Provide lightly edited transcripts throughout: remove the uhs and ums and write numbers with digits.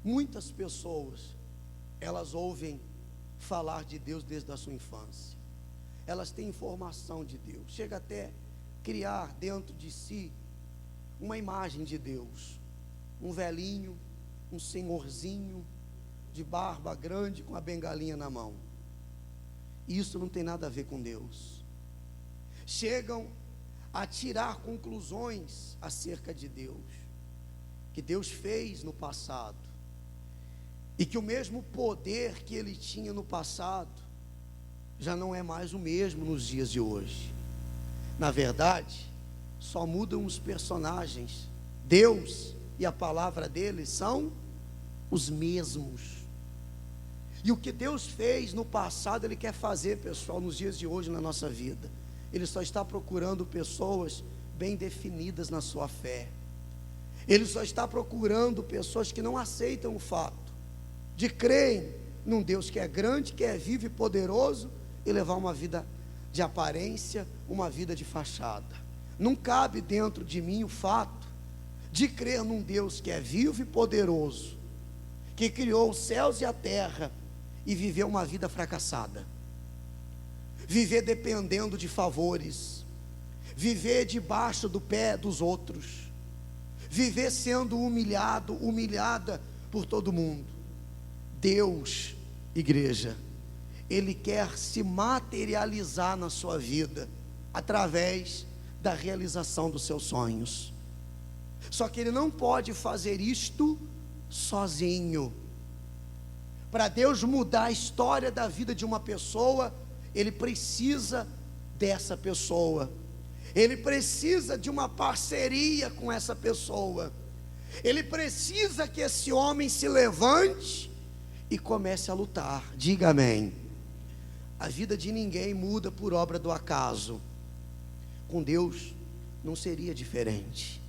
Muitas pessoas, elas ouvem falar de Deus desde a sua infância. Elas têm informação de Deus. Chega até criar dentro de si uma imagem de Deus. Um velhinho, um senhorzinho de barba grande com a bengalinha na mão. Isso não tem nada a ver com Deus. Chegam a tirar conclusões acerca de Deus, que Deus fez no passado, e que o mesmo poder que Ele tinha no passado já não é mais o mesmo nos dias de hoje. Na verdade, só mudam os personagens. Deus e a palavra dele são os mesmos. E o que Deus fez no passado, Ele quer fazer, pessoal, nos dias de hoje na nossa vida. Ele só está procurando pessoas bem definidas na sua fé. Ele só está procurando pessoas que não aceitam o fato de crerem num Deus que é grande, que é vivo e poderoso, e levar uma vida de aparência, uma vida de fachada. Não cabe dentro de mim o fato de crer num Deus que é vivo e poderoso, que criou os céus e a terra, e viver uma vida fracassada, viver dependendo de favores, viver debaixo do pé dos outros, viver sendo humilhado, humilhada por todo mundo. Deus, igreja, Ele quer se materializar na sua vida através da realização dos seus sonhos. Só que Ele não pode fazer isto sozinho. Para Deus mudar a história da vida de uma pessoa, Ele precisa dessa pessoa. Ele precisa de uma parceria com essa pessoa. Ele precisa que esse homem se levante e comece a lutar. Diga amém. A vida de ninguém muda por obra do acaso. Com Deus não seria diferente.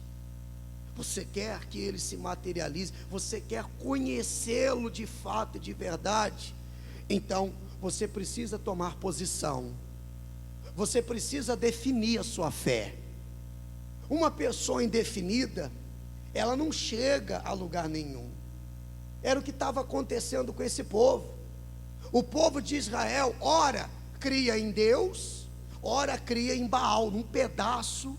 Você quer que Ele se materialize, você quer conhecê-lo de fato e de verdade, então você precisa tomar posição, você precisa definir a sua fé. Uma pessoa indefinida, ela não chega a lugar nenhum. Era o que estava acontecendo com esse povo. O povo de Israel, ora cria em Deus, ora cria em Baal, num pedaço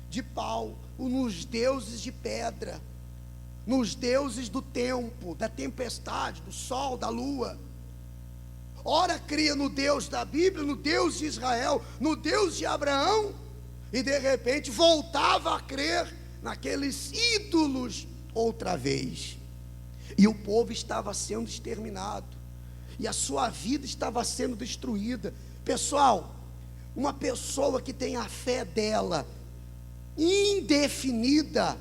de pau, nos deuses de pedra, nos deuses do tempo, da tempestade, do sol, da lua. Ora cria no Deus da Bíblia, no Deus de Israel, no Deus de Abraão, e de repente voltava a crer naqueles ídolos outra vez. E o povo estava sendo exterminado, e a sua vida estava sendo destruída. Pessoal, uma pessoa que tem a fé dela indefinida,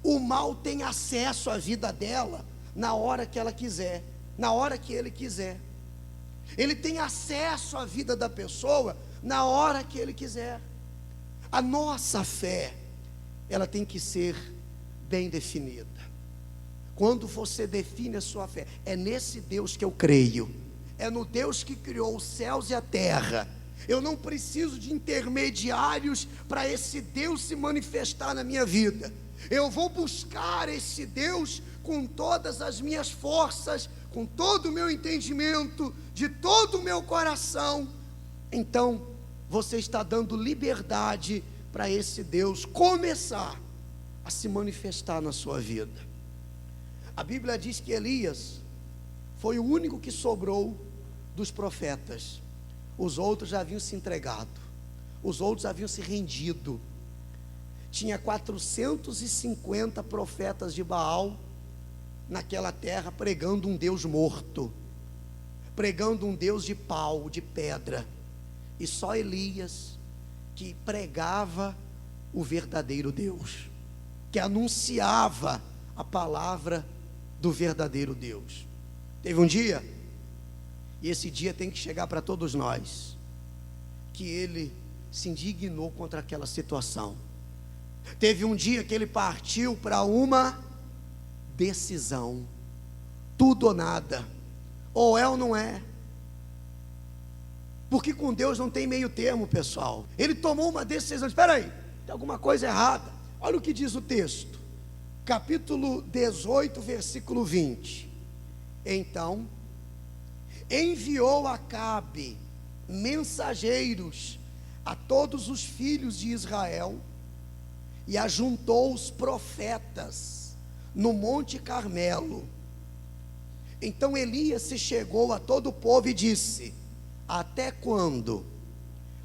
o mal tem acesso à vida dela na hora que ela quiser, na hora que ele quiser. Ele tem acesso à vida da pessoa na hora que ele quiser. A nossa fé, ela tem que ser bem definida. Quando você define a sua fé, é nesse Deus que eu creio, é no Deus que criou os céus e a terra. Eu não preciso de intermediários para esse Deus se manifestar na minha vida. Eu vou buscar esse Deus com todas as minhas forças, com todo o meu entendimento, de todo o meu coração. Então, você está dando liberdade para esse Deus começar a se manifestar na sua vida. A Bíblia diz que Elias foi o único que sobrou dos profetas. Os outros já haviam se entregado, os outros haviam se rendido. Tinha 450 profetas de Baal naquela terra, pregando um Deus morto, pregando um Deus de pau, de pedra. E só Elias que pregava o verdadeiro Deus, que anunciava a palavra do verdadeiro Deus. Teve um dia, e esse dia tem que chegar para todos nós, que ele se indignou contra aquela situação. Teve um dia que ele partiu para uma decisão, tudo ou nada, ou é ou não é, porque com Deus não tem meio termo, pessoal. Ele tomou uma decisão, espera aí, tem alguma coisa errada. Olha o que diz o texto, capítulo 18, versículo 20. Então enviou Acabe mensageiros a todos os filhos de Israel e ajuntou os profetas no Monte Carmelo. Então Elias se chegou a todo o povo e disse: até quando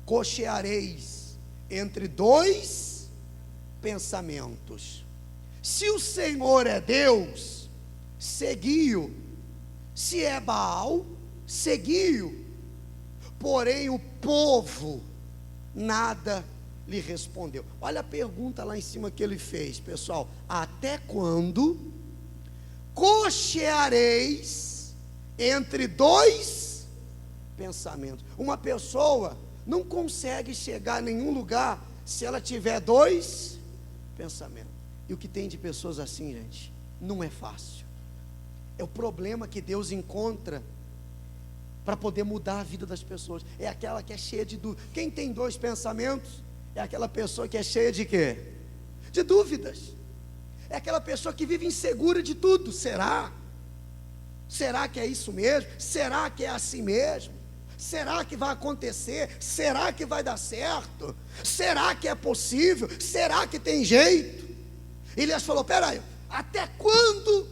cocheareis entre dois pensamentos? Se o Senhor é Deus, segui-o; se é Baal, segui-o. Porém o povo nada lhe respondeu. Olha a pergunta lá em cima que ele fez, pessoal: até quando cocheareis entre dois pensamentos? Uma pessoa não consegue chegar a nenhum lugar se ela tiver dois pensamentos. E o que tem de pessoas assim, gente, não é fácil. É o problema que Deus encontra para poder mudar a vida das pessoas. É aquela que é cheia de dúvidas. Quem tem dois pensamentos é aquela pessoa que é cheia de quê? De dúvidas. É aquela pessoa que vive insegura de tudo. Será? Será que é isso mesmo? Será que é assim mesmo? Será que vai acontecer? Será que vai dar certo? Será que é possível? Será que tem jeito? Elias falou: peraí, até quando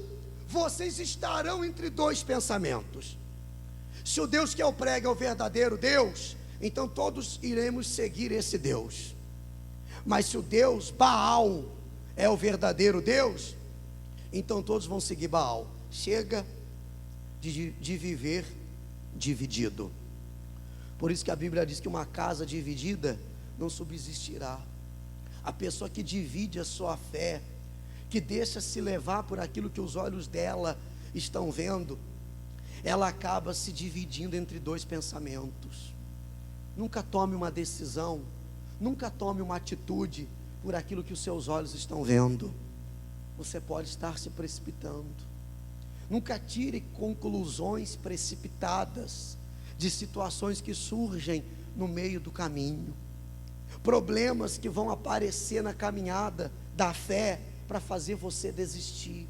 vocês estarão entre dois pensamentos? Se o Deus que eu prego é o verdadeiro Deus, então todos iremos seguir esse Deus. Mas se o Deus Baal é o verdadeiro Deus, então todos vão seguir Baal. Chega de viver dividido. Por isso que a Bíblia diz que uma casa dividida não subsistirá. A pessoa que divide a sua fé, que deixa se levar por aquilo que os olhos dela estão vendo, ela acaba se dividindo entre dois pensamentos. Nunca tome uma decisão, nunca tome uma atitude por aquilo que os seus olhos estão vendo. Você pode estar se precipitando. Nunca tire conclusões precipitadas de situações que surgem no meio do caminho, problemas que vão aparecer na caminhada da fé para fazer você desistir.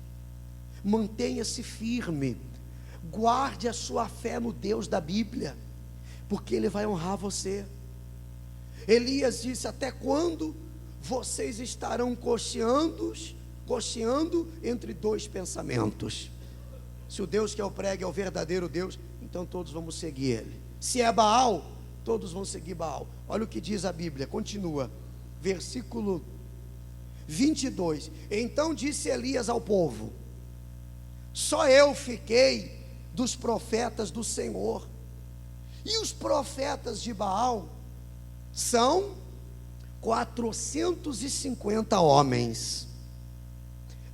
Mantenha-se firme, guarde a sua fé no Deus da Bíblia, porque Ele vai honrar você. Elias disse: até quando vocês estarão cocheando entre dois pensamentos? Se o Deus que eu prego é o verdadeiro Deus, então todos vamos seguir Ele. Se é Baal, todos vão seguir Baal. Olha o que diz a Bíblia, continua, versículo 22. Então disse Elias ao povo: só eu fiquei dos profetas do Senhor, e os profetas de Baal são 450 homens.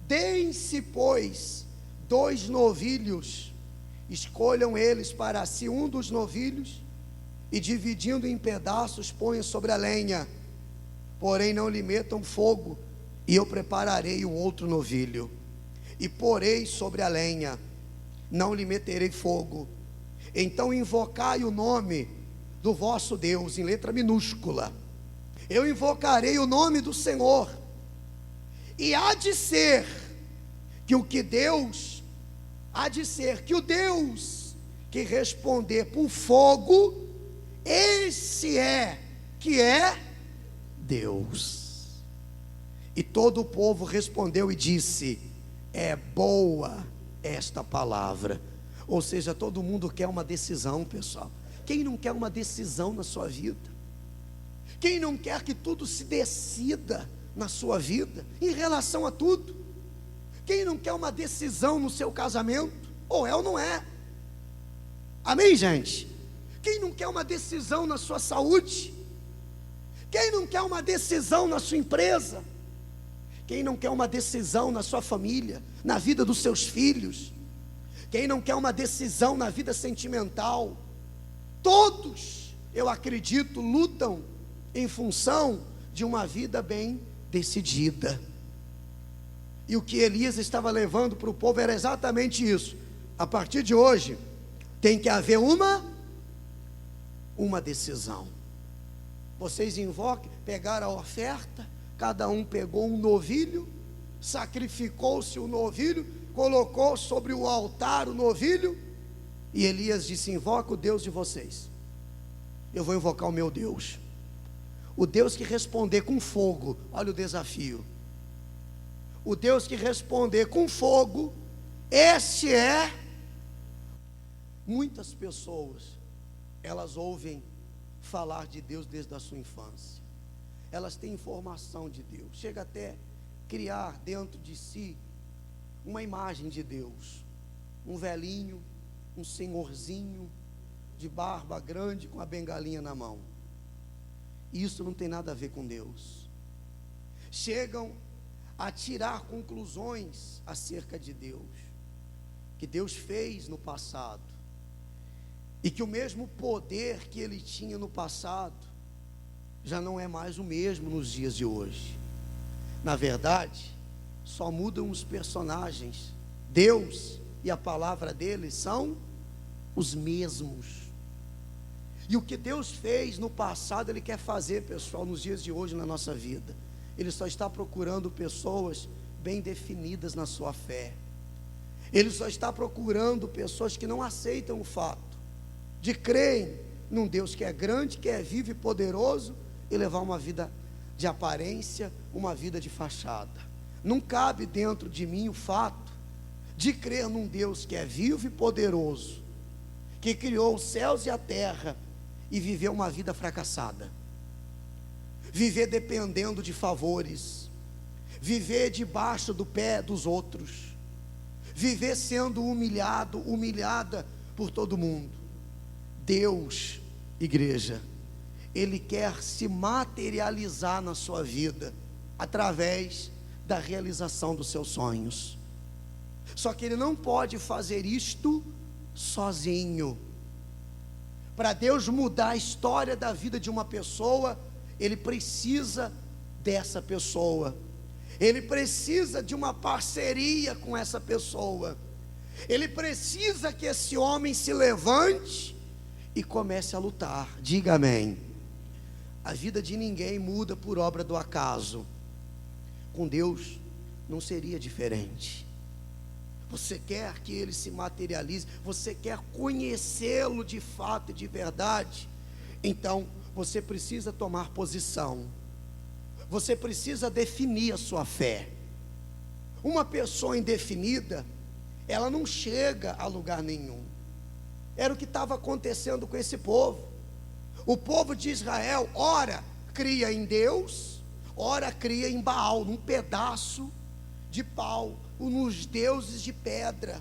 Deem-se, pois, 2 novilhos, escolham eles para si um dos novilhos, e dividindo em pedaços, ponham sobre a lenha, porém não lhe metam fogo, e eu prepararei o outro novilho, e porei sobre a lenha, não lhe meterei fogo. Então invocai o nome do vosso Deus, em letra minúscula. Eu invocarei o nome do Senhor, e há de ser que o Deus que responder por fogo, esse é que é Deus. E todo o povo respondeu e disse: é boa esta palavra. Ou seja, todo mundo quer uma decisão, pessoal. Quem não quer uma decisão na sua vida? Quem não quer que tudo se decida na sua vida, em relação a tudo? Quem não quer uma decisão no seu casamento? Ou é ou não é? Amém, gente? Quem não quer uma decisão na sua saúde? Quem não quer uma decisão na sua empresa? Quem não quer uma decisão na sua família, na vida dos seus filhos? Quem não quer uma decisão na vida sentimental? Todos, eu acredito, lutam em função de uma vida bem decidida. E o que Elias estava levando para o povo era exatamente isso. A partir de hoje, tem que haver uma decisão. Vocês invocam, pegaram a oferta, cada um pegou um novilho, sacrificou-se o novilho, colocou sobre o altar o novilho, e Elias disse: invoca o Deus de vocês, eu vou invocar o meu Deus, o Deus que responder com fogo. Olha o desafio, o Deus que responder com fogo, este é. Muitas pessoas, elas ouvem falar de Deus desde a sua infância, elas têm informação de Deus, chega até criar dentro de si uma imagem de Deus, um velhinho, um senhorzinho de barba grande com a bengalinha na mão. Isso não tem nada a ver com Deus. Chegam a tirar conclusões acerca de Deus, que Deus fez no passado, e que o mesmo poder que Ele tinha no passado já não é mais o mesmo nos dias de hoje. Na verdade, só mudam os personagens. Deus e a palavra dele são os mesmos. E o que Deus fez no passado, Ele quer fazer, pessoal, nos dias de hoje na nossa vida. Ele só está procurando pessoas bem definidas na sua fé. Ele só está procurando pessoas que não aceitam o fato de crerem num Deus que é grande, que é vivo e poderoso, e levar uma vida de aparência, uma vida de fachada. Não cabe dentro de mim o fato de crer num Deus que é vivo e poderoso, que criou os céus e a terra, e viver uma vida fracassada, viver dependendo de favores, viver debaixo do pé dos outros, viver sendo humilhado, humilhada por todo mundo. Deus, igreja, Ele quer se materializar na sua vida através da realização dos seus sonhos. Só que Ele não pode fazer isto sozinho. Para Deus mudar a história da vida de uma pessoa, Ele precisa dessa pessoa, Ele precisa de uma parceria com essa pessoa, Ele precisa que esse homem se levante e comece a lutar. Diga amém. A vida de ninguém muda por obra do acaso. Com Deus não seria diferente. Você quer que Ele se materialize, você quer conhecê-lo de fato e de verdade, então você precisa tomar posição, você precisa definir a sua fé. Uma pessoa indefinida, ela não chega a lugar nenhum. Era o que estava acontecendo com esse povo. O povo de Israel, ora cria em Deus, ora cria em Baal, num pedaço de pau, nos deuses de pedra,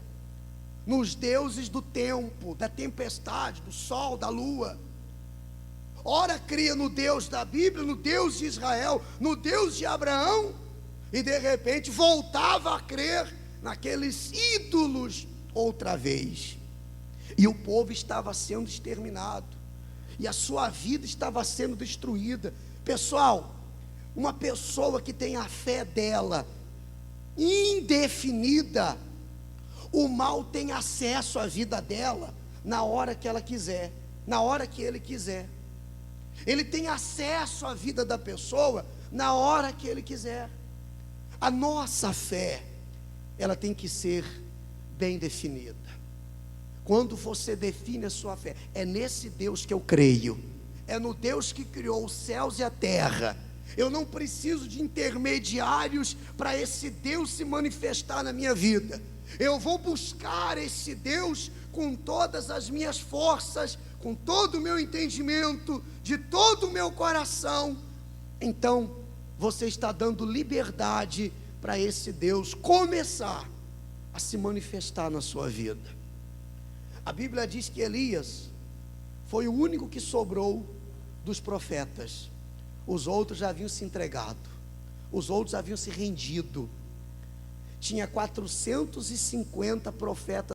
nos deuses do tempo, da tempestade, do sol, da lua. Ora cria no Deus da Bíblia, no Deus de Israel, no Deus de Abraão, e de repente voltava a crer naqueles ídolos outra vez. E o povo estava sendo exterminado, e a sua vida estava sendo destruída. Pessoal, uma pessoa que tem a fé dela indefinida, o mal tem acesso à vida dela na hora que ela quiser, na hora que ele quiser. Ele tem acesso à vida da pessoa na hora que ele quiser. A nossa fé, ela tem que ser bem definida. Quando você define a sua fé, é nesse Deus que eu creio, é no Deus que criou os céus e a terra. Eu não preciso de intermediários para esse Deus se manifestar na minha vida. Eu vou buscar esse Deus com todas as minhas forças, com todo o meu entendimento, de todo o meu coração. Então, você está dando liberdade para esse Deus começar a se manifestar na sua vida. A Bíblia diz que Elias foi o único que sobrou dos profetas. Os outros já haviam se entregado, os outros haviam se rendido. Tinha 450 profetas